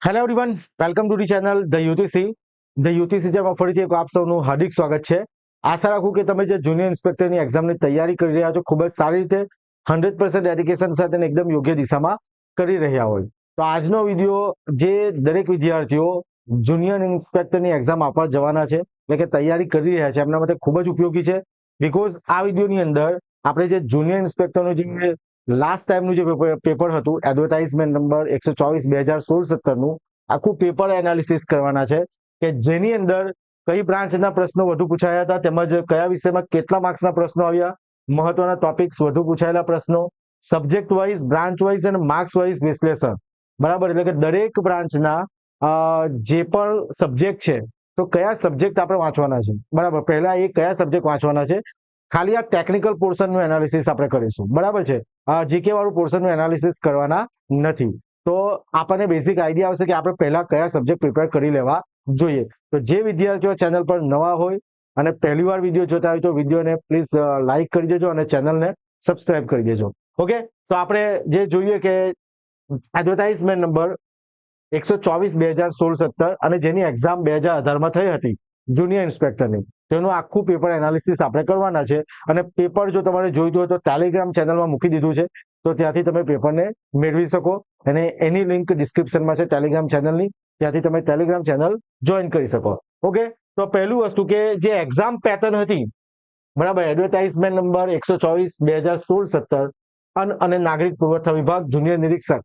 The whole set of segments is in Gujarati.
Hello everyone, welcome to the channel the UTC. The UTC જેમાં ફરીથી એક આપ સૌનું હાર્દિક સ્વાગત છે. આશા રાખું કે તમે જે જુનિયર ઇન્સ્પેક્ટરની એક્ઝામની તૈયારી કરી રહ્યા છો ખૂબ જ સારી રીતે 100% ડેડિકેશન સાથે અને એકદમ યોગ્ય દિશામાં કરી રહ્યા હોય. તો આજનો વિડીયો જે દરેક વિદ્યાર્થીઓ જુનિયર ઇન્સ્પેક્ટરની એક્ઝામ આપવા જવાના છે એટલે કે તૈયારી કરી રહ્યા છે એમના માટે ખૂબ જ ઉપયોગી છે. બીકોઝ આ વિડીયોની અંદર આપણે જે જુનિયર ઇન્સ્પેક્ટરનું જે લાસ્ટ ટાઈમનું જે પેપર હતું એડવર્ટાઇઝમેન્ટ નંબર 124 2016-17નું આખું પેપર એનાલિસિસ કરવાના છે કે જેની અંદર કઈ બ્રાન્ચના પ્રશ્નો વધુ પૂછાયા હતા તેમજ કયા વિષયમાં કેટલા માર્ક્સના પ્રશ્નો આવ્યા, મહત્વના ટોપિક્સ વધુ પૂછાયેલા પ્રશ્નો, સબ્જેક્ટ વાઇઝ, બ્રાન્ચ વાઇઝ અને માર્ક્સ વાઇઝ વિશ્લેષણ. બરાબર, એટલે કે દરેક બ્રાન્ચના જે પણ સબ્જેક્ટ છે તો કયા સબ્જેક્ટ આપણે વાંચવાના છે. બરાબર, પહેલા એ કયા સબ્જેક્ટ વાંચવાના છે, ખાલી આ ટેકનિકલ પોર્શનનું એનાલિસિસ આપણે કરીશું. બરાબર છે, જીકે વાળું પોર્શનનું એનાલિસિસ કરવાના નથી. તો આપણને બેઝિક આઈડિયા આવશે કે આપણે પહેલા કયા સબ્જેક્ટ પ્રિપેર કરી લેવા જોઈએ. તો જે વિદ્યાર્થીઓ ચેનલ પર નવા હોય અને પહેલી વાર વિડીયો જોતા હોય તો વિડીયોને પ્લીઝ લાઈક કરી દેજો અને ચેનલને સબસ્ક્રાઇબ કરી દેજો. ઓકે, તો આપણે જે જોઈએ કે એડવર્ટાઇઝમેન્ટ નંબર 124/2016-17 અને જેની એક્ઝામ 2018માં થઈ હતી જુનિયર ઇન્સ્પેક્ટરની, તેનું આખું પેપર એનાલિસિસ આપણે કરવાના છે. અને પેપર જો તમારે જોઈતું હોય તો ટેલિગ્રામ ચેનલમાં મૂકી દીધું છે, તો ત્યાંથી તમે પેપરને મેળવી શકો અને એની લિંક ડિસ્ક્રિપ્શનમાં છે ટેલિગ્રામ ચેનલની, ત્યાંથી તમે ટેલિગ્રામ ચેનલ જોઈન કરી શકો. ઓકે, તો પહેલું વસ્તુ કે જે એક્ઝામ પેટર્ન હતી, બરાબર, એડવર્ટાઇઝમેન્ટ નંબર 124/2016-17 અને નાગરિક પુરવઠા વિભાગ જુનિયર નિરીક્ષક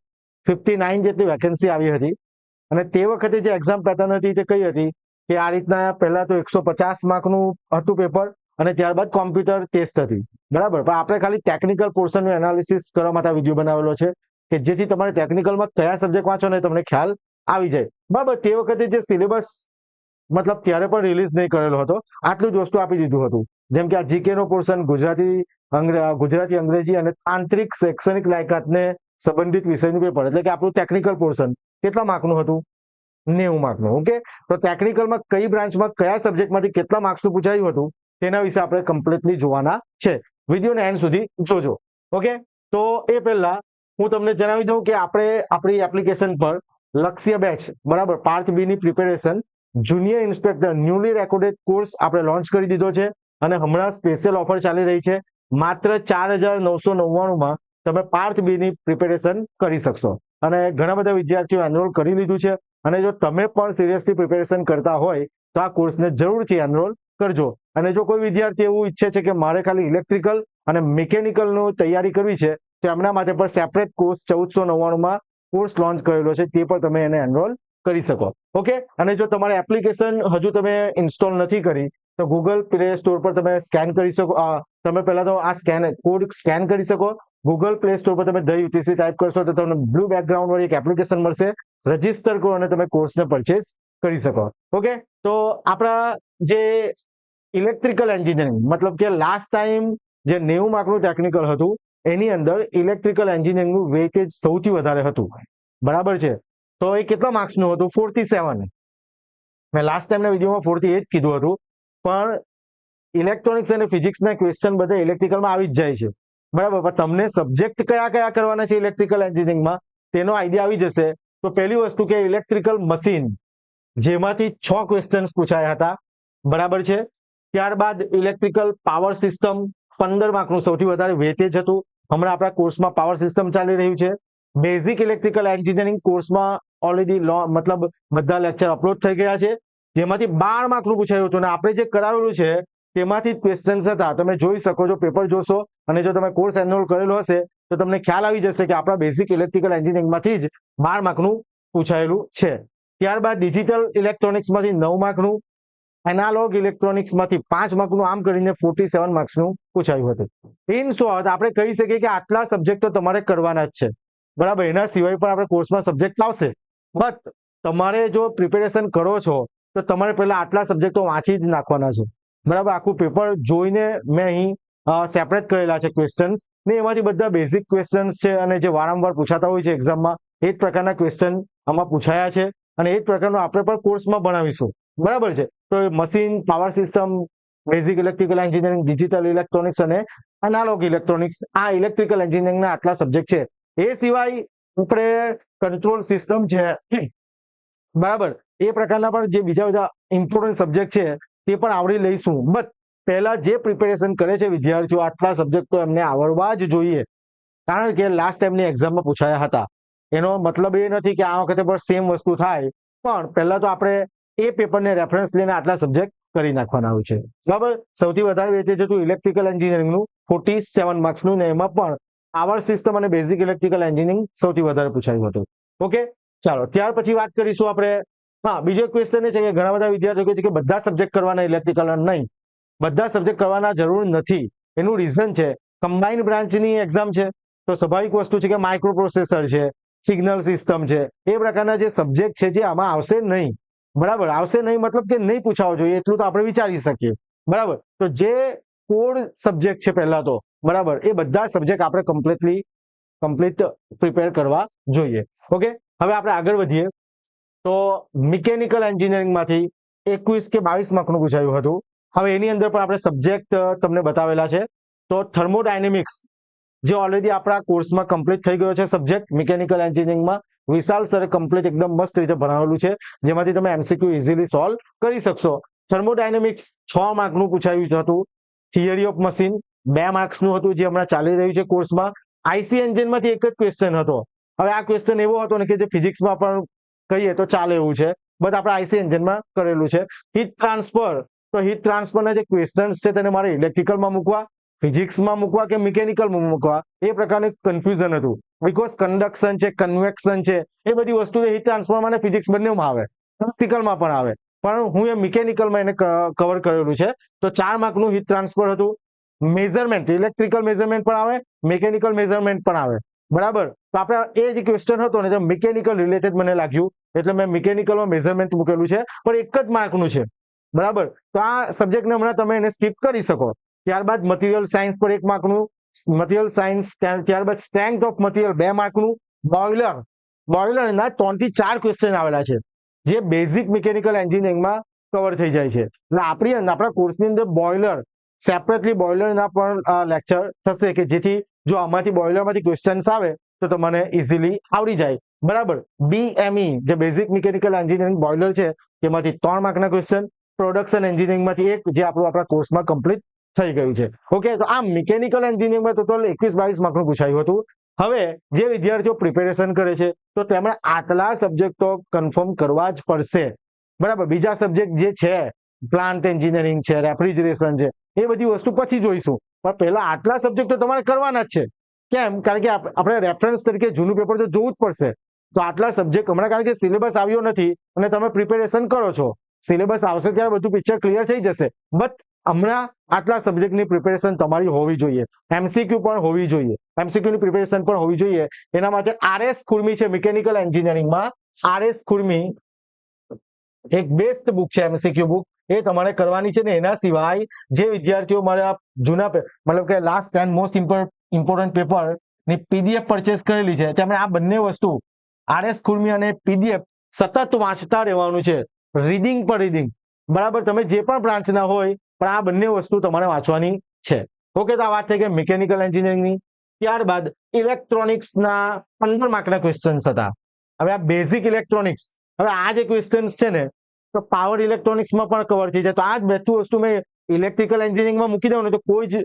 59 જેટલી વેકેન્સી આવી હતી. અને તે વખતે જે એક્ઝામ પેટર્ન હતી તે કઈ હતી કે આ રીતના પહેલા તો 150 માર્કનું હતું પેપર અને ત્યારબાદ કોમ્પ્યુટર ટેસ્ટ હતી. બરાબર, પણ આપણે ખાલી ટેકનિકલ પોર્શનનું એનાલિસિસ કરવા માટે વિડીયો બનાવેલો છે કે જેથી તમારે ટેકનિકલમાં કયા સબ્જેક્ટ વાંચો ને તમને ખ્યાલ આવી જાય. બરાબર, તે વખતે જે સિલેબસ મતલબ ત્યારે પણ રિલીઝ નહીં કરેલો હતો, આટલું જ વસ્તુ આપી દીધું હતું. જેમ કે આ જીકે નો પોર્શન ગુજરાતી, અંગ્રેજી અને આંતરિક શૈક્ષણિક લાયકાતને સંબંધિત વિષયનું પેપર, એટલે કે આપણું ટેકનિકલ પોર્શન કેટલા માર્કનું હતું? 90 માર્કનું. ઓકે, તો ટેકનિકલમાં કઈ બ્રાન્ચમાં કયા સબ્જેક્ટમાંથી કેટલા માર્ક્સનું પૂછાયું હતું તેના વિશે આપણે કમ્પ્લીટલી જોવાના છે. વિડીયોને એન્ડ સુધી જોજો. ઓકે, તો એ પહેલા હું તમને જણાવી દઉં કે આપણે આપણી એપ્લિકેશન પર લક્ષ્ય બેચ, બરાબર, પાર્ટ બી ની preparation junior inspector newly recorded course આપણે લોન્ચ કરી દીધો છે અને હમણાં સ્પેશિયલ ઓફર ચાલી રહી છે. માત્ર 4999માં તમે પાર્ટ બી ની પ્રિપેરેશન કરી શકશો અને ઘણા બધા વિદ્યાર્થીઓ એનરોલ કરી લીધું છે. અને જો તમે પણ સિરિયસલી પ્રિપેરેશન કરતા હોય તો આ કોર્સને જરૂરથી એનરોલ કરજો. અને જો કોઈ વિદ્યાર્થી એવું ઈચ્છે છે કે મારે ખાલી ઇલેક્ટ્રિકલ અને મિકેનિકલનું તૈયારી કરવી છે તો એમના માટે પણ સેપરેટ કોર્સ 1499માં કોર્સ લોન્ચ કરેલો છે, તે પણ તમે એને એનરોલ કરી શકો. ઓકે, અને જો તમારે એપ્લિકેશન હજુ તમે ઇન્સ્ટોલ નથી કરી તો ગૂગલ પ્લે સ્ટોર પર તમે સ્કેન કરી શકો. તમે પહેલા તો આ કોડ સ્કેન કરી શકો. ગૂગલ પ્લે સ્ટોર પર તમે ધ યુટીસી ટાઈપ કરશો તો તમને બ્લુ બેકગ્રાઉન્ડ વાળી એક એપ્લિકેશન મળશે, રજીસ્ટર કરો અને તમે કોર્સને પરચેઝ કરી શકો. ઓકે, તો આપણા જે ઇલેક્ટ્રિકલ એન્જિનિયરિંગ, મતલબ કે લાસ્ટ ટાઈમ જે 90 માર્કનું ટેકનિકલ હતું એની અંદર ઇલેક્ટ્રિકલ એન્જિનિયરિંગનું વેઇટેજ સૌથી વધારે હતું. બરાબર છે, તો એ કેટલા માર્ક્સનું હતું? 47. મેં લાસ્ટ ટાઈમના વિડીયોમાં 48 કીધું હતું, પણ ઇલેક્ટ્રોનિક્સ અને ફિઝિક્સના ક્વેશ્ચન બધા ઇલેક્ટ્રિકલમાં આવી જ જાય છે. બરાબર, પણ તમને સબ્જેક્ટ કયા કયા કરવાના છે ઇલેક્ટ્રિકલ એન્જિનિયરિંગમાં તેનો આઈડિયા આવી જશે. તો પહેલી વસ્તુ કે ઇલેક્ટ્રિકલ મશીન, જેમાંથી 6 ક્વેશ્ચન્સ પૂછાયા હતા. બરાબર છે, ત્યારબાદ ઇલેક્ટ્રિકલ પાવર સિસ્ટમ 15 માર્કનું સૌથી વધારે વેટેજ હતું. હમણાં આપણા કોર્સમાં પાવર સિસ્ટમ ચાલી રહ્યું છે. બેઝિક ઇલેક્ટ્રિકલ એન્જિનિયરિંગ કોર્સમાં ઓલરેડી મતલબ બધા લેક્ચર અપલોડ થઈ ગયા છે, જેમાંથી 12 માર્કનું પૂછાયું હતું અને આપણે જે કરાવેલું છે તેમાંથી જ ક્વેશ્ચન્સ હતા. તમે જોઈ શકો છો, પેપર જોશો અને જો તમે કોર્સ એનરોલ કરેલો હશે તો તમને ખ્યાલ આવી જશે કે આપણા બેઝિક ઇલેક્ટ્રિકલ એન્જિનિયરિંગમાંથી જ 12 માર્કનું પૂછાયેલું છે. ત્યારબાદ ડિજિટલ ઇલેક્ટ્રોનિક્સમાંથી 9 માર્કનું, એનાલોગ ઇલેક્ટ્રોનિક્સમાંથી 5 માર્કનું, આમ કરીને 47 માર્ક્સનું પૂછાયું હતું. ઇન શોર્ટ આપણે કહી શકીએ કે આટલા સબ્જેક્ટો તમારે કરવાના જ છે. બરાબર, એના સિવાય પણ આપણે કોર્સમાં સબ્જેક્ટ આવશે, બટ તમારે જો પ્રિપેરેશન કરો છો તો તમારે પહેલા આટલા સબ્જેક્ટો વાંચી જ નાખવાના છે. બરાબર, આખું પેપર જોઈને મેં અહીં સેપરેટ કરેલા છે ક્વેશ્ચન્સ ને, એમાંથી બધા બેઝિક ક્વેશ્ચન્સ છે અને જે વારંવાર પૂછાતા હોય છે એક્ઝામમાં એ જ પ્રકારના ક્વેશ્ચન આમાં પૂછાયા છે અને એ જ પ્રકારનું આપણે પણ કોર્સમાં ભણાવીશું. બરાબર છે, તો machine, power system, basic electrical engineering, digital electronics અને એનાલોગ ઇલેક્ટ્રોનિક્સ, આ ઇલેક્ટ્રિકલ એન્જિનિયરિંગના આટલા સબ્જેક્ટ છે. એ સિવાય આપણે કંટ્રોલ સિસ્ટમ છે, બરાબર, એ પ્રકારના પણ જે બીજા બધા ઇમ્પોર્ટન્ટ સબ્જેક્ટ છે તે પણ આવડી લઈશું. બટ પહેલા જે પ્રિપેરેશન કરે છે વિદ્યાર્થીઓ, આટલા સબ્જેક્ટ તો એમને આવડવા જ જોઈએ, કારણ કે લાસ્ટ ટાઈમની એક્ઝામમાં પૂછાયા હતા. એનો મતલબ એ નથી કે આ વખતે પણ સેમ વસ્તુ થાય, પણ પહેલા તો આપણે એ પેપરને રેફરન્સ લઈને આટલા સબ્જેક્ટ કરી નાખવાના હોય છે. બરાબર, સૌથી વધારે વેચે જતું ઇલેક્ટ્રિકલ એન્જિનિયરિંગનું 47 માર્ક્સનું, ને એમાં પણ પાવર સિસ્ટમ અને બેઝિક ઇલેક્ટ્રિકલ એન્જિનિયરિંગ સૌથી વધારે પૂછાયું હતું. ઓકે, ચાલો ત્યાર પછી વાત કરીશું આપણે. હા, બીજો એક ક્વેશ્ચન એ છે કે ઘણા બધા વિદ્યાર્થીઓ કહે છે કે બધા સબ્જેક્ટ કરવાના ઇલેક્ટ્રિકલ. નહીં, બધા સબ્જેક્ટ કરવાના જરૂર નથી. એનું રીઝન છે કમ્બાઇન્ડ બ્રાન્ચની એક્ઝામ છે, તો સ્વાભાવિક વસ્તુ છે કે માઇક્રો પ્રોસેસર છે, સિગ્નલ સિસ્ટમ છે, એ પ્રકારના જે સબ્જેક્ટ છે જે આમાં આવશે નહીં. બરાબર, આવશે નહીં મતલબ કે નહીં પૂછાવો જોઈએ એટલું તો આપણે વિચારી શકીએ. બરાબર, તો જે કોર સબ્જેક્ટ છે પહેલા તો, બરાબર, એ બધા સબ્જેક્ટ આપણે કમ્પ્લીટ પ્રિપેર કરવા જોઈએ. ઓકે, હવે આપણે આગળ વધીએ. તો મિકેનિકલ એન્જિનિયરિંગમાંથી 21 કે 22 માર્કનું પૂછાયું હતું. હવે એની અંદર પણ આપણે સબ્જેક્ટ તમને બતાવેલા છે. તો થર્મોડાયનેમિક્સ જે ઓલરેડી આપણા કોર્સમાં કમ્પ્લીટ થઈ ગયો છે સબ્જેક્ટ મિકેનિકલ એન્જિનિયરિંગમાં, વિશાલ સરે કમ્પ્લીટ એકદમ મસ્ત રીતે ભણાવેલું છે, જેમાંથી તમે એમસીક્યુ ઇઝીલી સોલ્વ કરી શકશો. થર્મોડાયનેમિક્સ 6 માર્કનું પૂછાયું હતું. થિયરી ઓફ મશીન 2 માર્ક્સનું હતું, જે હમણાં ચાલી રહ્યું છે કોર્સમાં. આઈસી એન્જિનમાંથી એક જ ક્વેશ્ચન હતો. હવે આ ક્વેશ્ચન એવો હતો ને કે જે ફિઝિક્સમાં પણ કહીએ તો ચાલે એવું છે, બટ આપણે આઈસી એન્જિનમાં કરેલું છે. હીટ ટ્રાન્સફર, તો હીટ ટ્રાન્સફરના જે ક્વેશ્ચન્સ છે તેને મારે ઇલેક્ટ્રિકલમાં મૂકવા, ફિઝિક્સમાં મૂકવા કે મિકેનિકલમાં મૂકવા, એ પ્રકારનું કન્ફ્યુઝન હતું. બીકોઝ કન્ડક્શન છે, કન્વેક્શન છે, એ બધી વસ્તુ હીટ ટ્રાન્સફરમાં અને ફિઝિક્સ બંનેમાં આવે, પ્રેક્ટિકલમાં પણ આવે, પણ હું એ મિકેનિકલમાં એને કવર કરેલું છે. તો 4 માર્કનું હીટ ટ્રાન્સફર હતું. મેઝરમેન્ટ, ઇલેક્ટ્રિકલ મેઝરમેન્ટ પણ આવે, મિકેનિકલ મેઝરમેન્ટ પણ આવે. બરાબર, તો આપણે એ જે ક્વેશ્ચન હતો ને, મિકેનિકલ રિલેટેડ મને લાગ્યું, એટલે મેં મિકેનિકલમાં મેઝરમેન્ટ મૂકેલું છે, પણ એક જ માર્કનું છે. બરાબર, તો આ સબ્જેક્ટને હમણાં તમે એને સ્કીપ કરી શકો. ત્યારબાદ મટીરિયલ સાયન્સ પર 1 માર્કનું, મટીરિયલ સાયન્સ, ત્યારબાદ સ્ટ્રેન્થ ઓફ મટીરિયલ 2 માર્કનું. બોઇલરના 3 થી 4 ક્વેશ્ચન આવેલા છે, જે બેઝિક મિકેનિકલ એન્જિનિયરિંગમાં કવર થઈ જાય છે. એટલે આપણા કોર્સની અંદર બોઇલર સેપરેટલી બોઇલરના પણ લેક્ચર થશે, કે જેથી જો આમાંથી બોઇલરમાંથી ક્વેશ્ચન્સ આવે તો તમને ઇઝીલી આવડી જાય. બરાબર, બીએમઈ જે બેઝિક મિકેનિકલ એન્જિનિયરિંગ બોઇલર છે તેમાંથી 3 માર્કના ક્વેશ્ચન, પ્રોડક્શન એન્જિનિયરિંગમાંથી 1, જે આપણા કોર્સમાં કમ્પ્લીટ થઈ ગયું છે. ઓકે, તો આ મિકેનિકલ એન્જિનિયરિંગમાં ટોટલ 21-22 માર્કનું પૂછાયું હતું. હવે જે વિદ્યાર્થીઓ પ્રિપેરેશન કરે છે તો તેમણે આટલા સબ્જેક્ટો કન્ફર્મ કરવા જ પડશે. બરાબર, બીજા સબ્જેક્ટ જે છે, પ્લાન્ટ એન્જિનિયરિંગ છે, રેફ્રિજરેશન છે, એ બધી વસ્તુ પછી જોઈશું, પણ પહેલા આટલા સબ્જેક્ટ તો તમારે કરવાના જ છે. કેમ? કારણ કે આપણે રેફરન્સ તરીકે જૂનું પેપર તો જોવું જ પડશે. તો આટલા સબ્જેક્ટ હમણાં, કારણ કે સિલેબસ આવ્યો નથી અને તમે પ્રિપેરેશન કરો છો, સિલેબસ આવશે ત્યારે બધું પિક્ચર ક્લિયર થઈ જશે. બટ હમણાં આટલા સબ્જેક્ટની પ્રિપેરેશન તમારી હોવી જોઈએ, એમસીક્યુ પણ હોવી જોઈએ, એમસીક્યુની પ્રિપેરેશન પણ હોવી જોઈએ. એના માટે આરએસ ખુરમી છે મિકેનિકલ એન્જિનિયરિંગમાં, આરએસ ખુરમી એક બેસ્ટ બુક છે, એમસીક્યુ બુક, એ તમારે કરવાની છે. ને એના સિવાય જે વિદ્યાર્થીઓ મારા જૂના મતલબ કે લાસ્ટ 10 મોસ્ટ ઇમ્પોર્ટન્ટ પેપર ની પીડીએફ પરચેસ કરેલી છે, તેમણે આ બંને વસ્તુ આરએસ ખુરમી અને પીડીએફ સતત વાંચતા રહેવાનું છે, રીડિંગ પર રીડિંગ. બરાબર, તમે જે પણ બ્રાન્ચના હોય, પણ આ બંને વસ્તુ તમારે વાંચવાની છે. ઓકે, તો આ વાત થઈ ગઈ મિકેનિકલ એન્જિનિયરિંગની. ત્યારબાદ ઇલેક્ટ્રોનિક્સના 15 માર્કના ક્વેશ્ચન્સ હતા. હવે આ બેઝિક ઇલેક્ટ્રોનિક્સ, હવે આ જે ક્વેશ્ચન્સ છે ને, તો પાવર ઇલેક્ટ્રોનિક્સમાં પણ કવર થઈ જાય. તો આ જ બેઠું વસ્તુ મેં ઇલેક્ટ્રિકલ એન્જિનિયરિંગમાં મૂકી દઉં ને તો કોઈ જ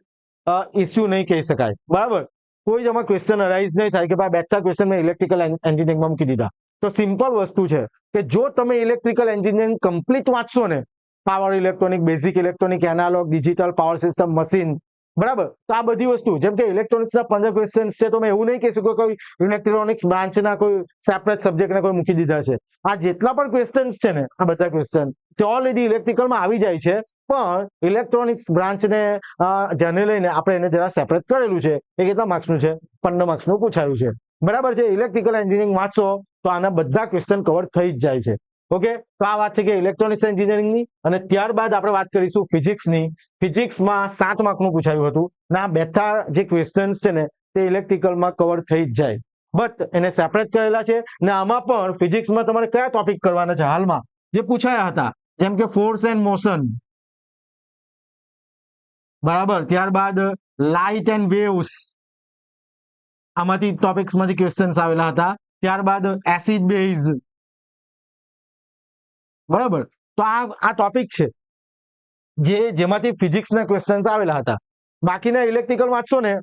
ઇસ્યુ નહીં કહી શકાય. બરાબર, કોઈ જ આમાં ક્વેશ્ચન અરાઇઝ નહીં થાય કે ભાઈ બેઠા ક્વેશ્ચન મેં ઇલેક્ટ્રિકલ એન્જિનિયરિંગમાં મૂકી દીધા. તો સિમ્પલ વસ્તુ છે કે જો તમે ઇલેક્ટ્રિકલ એન્જિનિયરિંગ કમ્પ્લીટ વાંચશો ને, power electronic, basic electronic, analog, digital, power system, machine, બરાબર, તો આ બધી વસ્તુ, જેમ કે ઇલેક્ટ્રોનિક્સના 15 ક્વેશ્ચન્સ છે, તો મેં એવું નહીં કહી શકું કોઈ ઇલેક્ટ્રોનિક્સ બ્રાન્ચના કોઈ સેપરેટ સબ્જેક્ટને કોઈ મૂકી દીધા છે. આ જેટલા પણ ક્વેશ્ચન્સ છે ને, આ બધા ક્વેશ્ચન તે ઓલરેડી ઇલેક્ટ્રિકલમાં આવી જાય છે, પણ ઇલેક્ટ્રોનિક્સ બ્રાન્ચને ધ્યાને લઈને આપણે એને જરા સેપરેટ કરેલું છે. એ કેટલા માર્ક્સનું છે? 15 માર્ક્સનું પૂછાયું છે. બરાબર છે, ઇલેક્ટ્રિકલ એન્જિનિયરિંગ વાંચો તો આના બધા ક્વેશ્ચન કવર થઈ જ જાય છે. ઓકે, તો આ વાત છે કે ઇલેક્ટ્રોનિક્સ એન્જિનિયરિંગની. અને ત્યારબાદ આપણે વાત કરીશું ફિઝિક્સની. ફિઝિક્સમાં 7 માર્કનું પૂછાયું હતું, અને આ બેઠા જે ક્વેશ્ચન્સ છે ને, તે ઇલેક્ટ્રિકલમાં કવર થઈ જ જાય, બટ એને સેપરેટ કરેલા છે. ને આમાં પણ ફિઝિક્સમાં તમારે કયા ટોપિક કરવાના છે હાલમાં જે પૂછાયા હતા, જેમ કે ફોર્સ એન્ડ મોશન, બરાબર, ત્યારબાદ લાઇટ એન્ડ વેવ્સ, આમાંથી ટોપિક્સમાંથી ક્વેશ્ચન્સ આવેલા હતા. ત્યારબાદ એસિડ બેઝ, બરાબર. તો આ ટોપિક છે જેમાંથી ફિઝિક્સના ક્વેશ્ચન્સ આવેલા હતા. બાકીના ઇલેક્ટ્રિકલ વાંચશો ને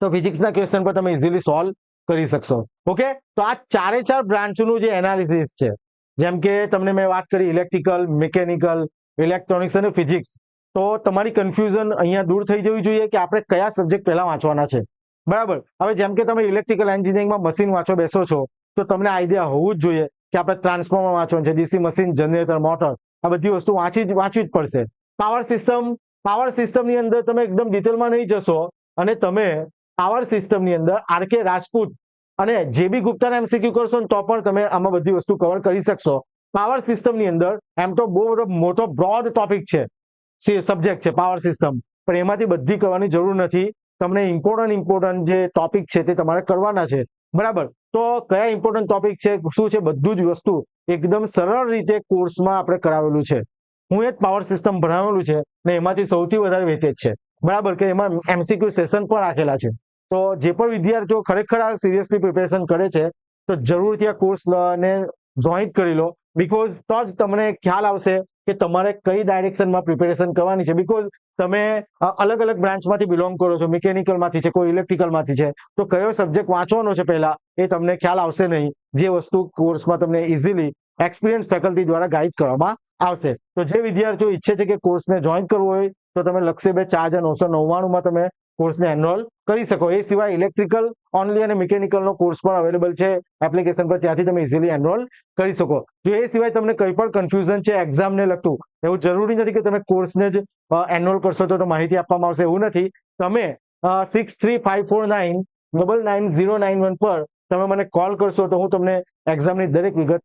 તો ફિઝિક્સના ક્વેશ્ચન પર તમે ઇઝીલી સોલ્વ કરી શકશો. ઓકે, તો આ ચારે ચાર બ્રાન્ચનું જે એનાલિસિસ છે, જેમ કે તમને મેં વાત કરી ઇલેક્ટ્રિકલ, મિકેનિકલ, ઇલેક્ટ્રોનિક્સ અને ફિઝિક્સ, તો તમારી કન્ફ્યુઝન અહીંયા દૂર થઈ જવી જોઈએ કે આપણે કયા સબ્જેક્ટ પહેલા વાંચવાના છે. બરાબર. હવે જેમ કે તમે ઇલેક્ટ્રિકલ એન્જિનિયરિંગમાં મશીન વાંચો બેસો છો તો તમને આઈડિયા હોવું જ જોઈએ કે આપણે ટ્રાન્સફોર્મર વાંચવાનું છે, ડીસી મશીન, જનરેટર, મોટર, આ બધી વસ્તુ વાંચવી જ પડશે. પાવર સિસ્ટમની અંદર તમે એકદમ ડિટેલમાં નહીં જશો અને તમે પાવર સિસ્ટમની અંદર આર.કે. રાજપૂત અને જે.બી. ગુપ્તાના એમસીક્યુ કરશો ને તો પણ તમે આમાં બધી વસ્તુ કવર કરી શકશો. પાવર સિસ્ટમની અંદર એમ તો બહુ મોટો બ્રોડ ટોપિક છે, સબ્જેક્ટ છે પાવર સિસ્ટમ, પણ એમાંથી બધી કરવાની જરૂર નથી. તમને ઇમ્પોર્ટન્ટ જે ટોપિક છે તે તમારે કરવાના છે. બરાબર. તો કયા ઇમ્પોર્ટન્ટ ટોપિક છે, શું છે, બધું જ વસ્તુ એકદમ સરળ રીતે કોર્સમાં આપણે કરાવેલું છે. હું એ જ પાવર સિસ્ટમ ભણાવેલું છે ને એમાંથી સૌથી વધારે વેટેજ છે. બરાબર, કે એમાં એમસીક્યુ સેશન પણ રાખેલા છે. તો જે પણ વિદ્યાર્થીઓ ખરેખર આ સિરિયસલી પ્રિપેરેશન કરે છે તો જરૂરથી આ કોર્સ ને જોઈન કરી લો, બીકોઝ તો જ તમને ખ્યાલ આવશે કે તમારે કઈ ડાયરેક્શનમાં પ્રિપેરેશન કરવાની છે. બીકોઝ તમે અલગ અલગ બ્રાન્ચમાંથી બિલોંગ કરો છો, મિકેનિકલમાંથી છે, કોઈ ઇલેક્ટ્રિકલમાંથી છે, તો કયો સબ્જેક્ટ વાંચવાનો છે પહેલા એ તમને ખ્યાલ આવશે નહીં, જે વસ્તુ કોર્સમાં તમને ઇઝીલી એક્સપિરિયન્સ ફેકલ્ટી દ્વારા ગાઈડ કરવામાં આવશે. તો જે વિદ્યાર્થીઓ ઈચ્છે છે કે કોર્સને જોઈન કરવું હોય તો તમે લક્ષ્ય 4999 તમે કોર્સને એનરોલ કરી શકો. એ સિવાય ઇલેક્ટ્રિકલ ઓનલી અને મિકેનિકલનો કોર્સ પણ અવેલેબલ છે એપ્લિકેશન પર, ત્યાંથી તમે ઇઝીલી એનરોલ કરી શકો. જો એ સિવાય તમને કંઈ પણ કન્ફ્યુઝન છે એક્ઝામને લગતું, એવું જરૂરી નથી કે તમે કોર્સને જ એનરોલ કરશો તો માહિતી આપવામાં આવશે, એવું નથી. તમે 6354999091 પર તમે મને કોલ કરશો તો હું તમને એક્ઝામની દરેક વિગત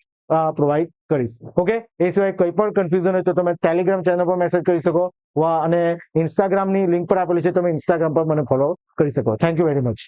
પ્રોવાઈડ કરીશ. ઓકે, એ સિવાય કંઈ પણ કન્ફ્યુઝન હોય તો તમે ટેલિગ્રામ ચેનલ પર મેસેજ કરી શકો અને ઇન્સ્ટાગ્રામની લિંક પર આપેલી છે, તમે ઇન્સ્ટાગ્રામ પર મને ફોલો કરી શકો. Thank you very much.